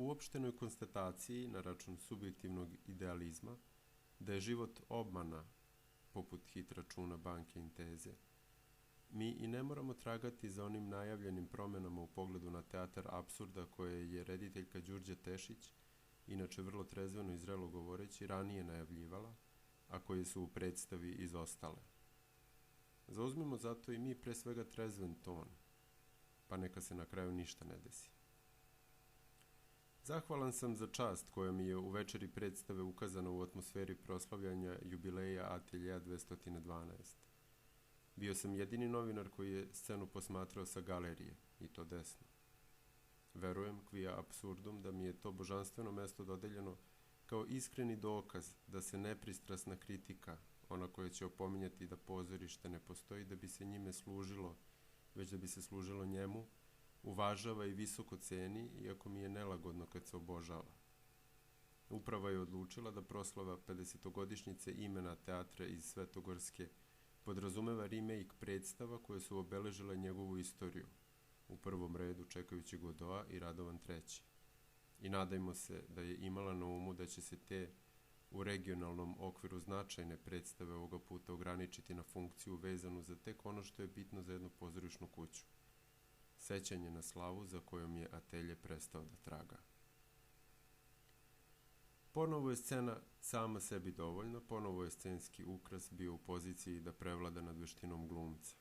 uopštenoj konstataciji na račun subjektivnog idealizma da je život obmana poput hit računa banke Inteze, mi i ne moramo tragati za onim najavljenim promenama u pogledu na teatar apsurda koje je rediteljka Đurđa Tešić, inače vrlo trezveno i zrelo govoreći, ranije najavljivala, a koje su u predstavi izostale. Zauzmimo zato i mi pre svega trezven ton, pa neka se na kraju ništa ne desi. Zahvalan sam za čast koja mi je u večeri predstave ukazana u atmosferi proslavljanja jubileja Ateljea 212. Bio sam jedini novinar koji je scenu posmatrao sa galerije, i to desno. Verujem, quia absurdum, da mi je to božanstveno mesto dodeljeno kao iskreni dokaz da se nepristrasna kritika, ona koja će opominjati da pozorište ne postoji da bi se njime služilo, već da bi se služilo njemu, uvažava i visoko ceni, iako mi je nelagodno kad se obožava. Uprava je odlučila da proslava 50-godišnjice imena teatra iz Svetogorske podrazumeva remake predstava koje su obeležile njegovu istoriju, u prvom redu čekajući Godoa i Radovan III. I nadajmo se da je imala na umu da će se te u regionalnom okviru značajne predstave ovoga puta ograničiti na funkciju vezanu za tek ono što je bitno za jednu pozorišnu kuću. Sećanje na slavu za kojom je Atelje prestao da traga. Ponovo je scena sama sebi dovoljna, ponovo je scenski ukras bio u poziciji da prevlada nad veštinom glumca.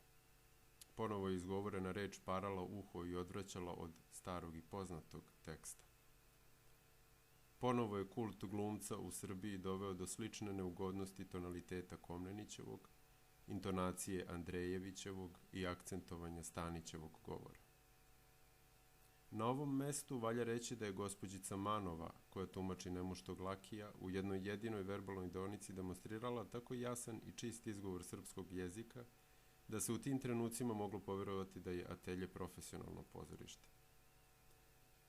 Ponovo je izgovorena reč parala uho i odvraćala od starog i poznatog teksta. Ponovo je kult glumca u Srbiji doveo do slične neugodnosti tonaliteta Komnenićevog, intonacije Andrejevićevog i akcentovanja Stanićevog govora. Na ovom mestu valja reći da je gospođica Manova, koja tumači nemuštog Lakija, u jednoj jedinoj verbalnoj deonici demonstrirala tako jasan i čist izgovor srpskog jezika, da se u tim trenucima moglo poverovati da je Atelje profesionalno pozorište.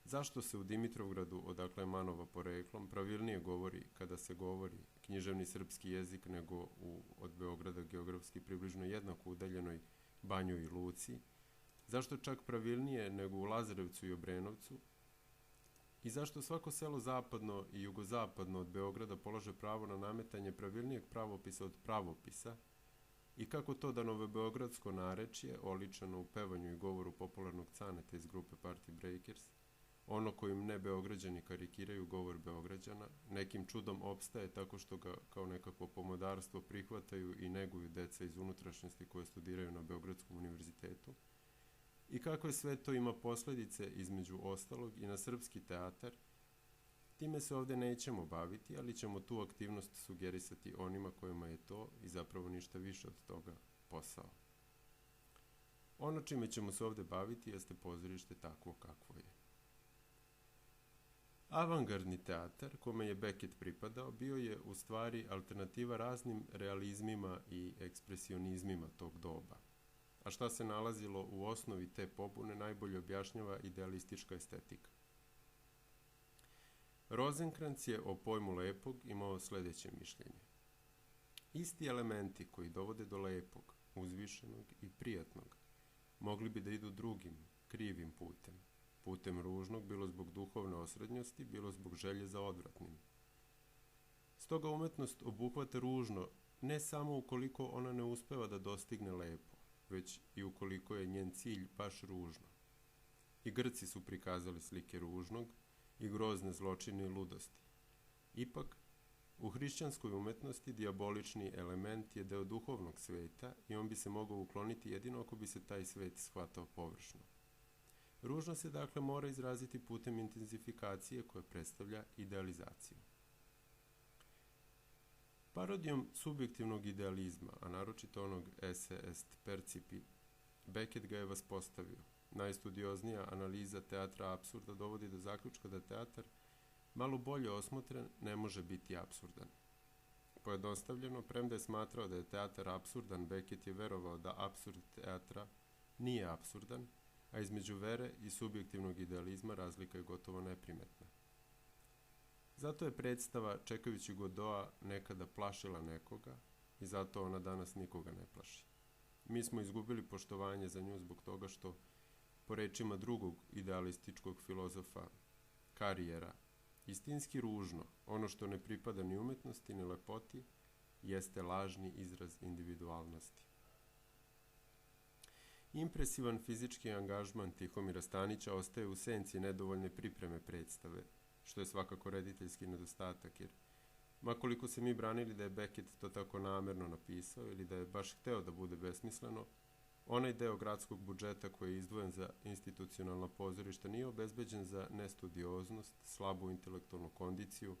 Zašto se u Dimitrovgradu, odakle je Manova poreklom, pravilnije govori, kada se govori, književni srpski jezik nego od Beograda geografski približno jednako udaljenoj Banju i Luci, zašto čak pravilnije nego u Lazarevcu i Obrenovcu, i zašto svako selo zapadno i jugozapadno od Beograda polaže pravo na nametanje pravilnijeg pravopisa od pravopisa, i kako to da novobeogradsko narečje, oličeno u pevanju i govoru popularnog Caneta iz grupe Party Breakers, ono kojim ne Beograđani karikiraju govor Beograđana, nekim čudom opstaje tako što ga kao nekakvo pomodarstvo prihvataju i neguju deca iz unutrašnjosti koje studiraju na Beogradskom univerzitetu, i kakve sve to ima posledice između ostalog i na srpski teatar, time se ovde nećemo baviti, ali ćemo tu aktivnost sugerisati onima kojima je to i zapravo ništa više od toga posao. Ono čime ćemo se ovde baviti jeste pozorište takvo kakvo je. Avangardni teatar, kome je Beckett pripadao, bio je u stvari alternativa raznim realizmima i ekspresionizmima tog doba. A šta se nalazilo u osnovi te pobune najbolje objašnjava idealistička estetika. Rozenkrantz je o pojmu lepog imao sledeće mišljenje. Isti elementi koji dovode do lepog, uzvišenog i prijatnog, mogli bi da idu drugim, krivim putem. Putem ružnog, bilo zbog duhovne osrednjosti, bilo zbog želje za odvratnim. Stoga umetnost obuhvata ružno ne samo ukoliko ona ne uspeva da dostigne lepo, već i ukoliko je njen cilj baš ružno. I Grci su prikazali slike ružnog i grozne zločine i ludosti. Ipak, u hrišćanskoj umetnosti dijabolični element je deo duhovnog sveta i on bi se mogao ukloniti jedino ako bi se taj svet shvatao površno. Ružno se dakle mora izraziti putem intenzifikacije koja predstavlja idealizaciju. Parodijom subjektivnog idealizma, a naročito onog esse est percipi, Beckett ga je vaspostavio. Najstudioznija analiza teatra apsurda dovodi do zaključka da teatar, malo bolje osmotren, ne može biti apsurdan. Pojednostavljeno, premda je smatrao da je teatar apsurdan, Beckett je verovao da apsurd teatra nije apsurdan, a između vere i subjektivnog idealizma razlika je gotovo neprimetna. Zato je predstava Čekajući Godoa nekada plašila nekoga i zato ona danas nikoga ne plaši. Mi smo izgubili poštovanje za nju zbog toga što, po rečima drugog idealističkog filozofa karijera. Istinski ružno, ono što ne pripada ni umetnosti ni lepoti, jeste lažni izraz individualnosti. Impresivan fizički angažman Tihomira Stanića ostaje u senci nedovoljne pripreme predstave, što je svakako rediteljski nedostatak, jer makoliko se mi branili da je Beckett to tako namerno napisao ili da je baš hteo da bude besmisleno, onaj deo gradskog budžeta koji je izdvojen za institucionalna pozorišta nije obezbeđen za nestudioznost, slabu intelektualnu kondiciju,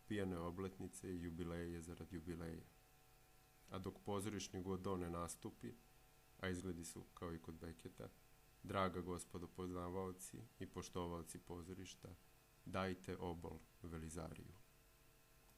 pijane obletnice i jubileje zarad jubileja. A dok pozorišni Godot ne nastupi, a izgledi su kao i kod Becketa, draga gospodo poznavaoci i poštovaoci pozorišta, dajte obol Velizariju.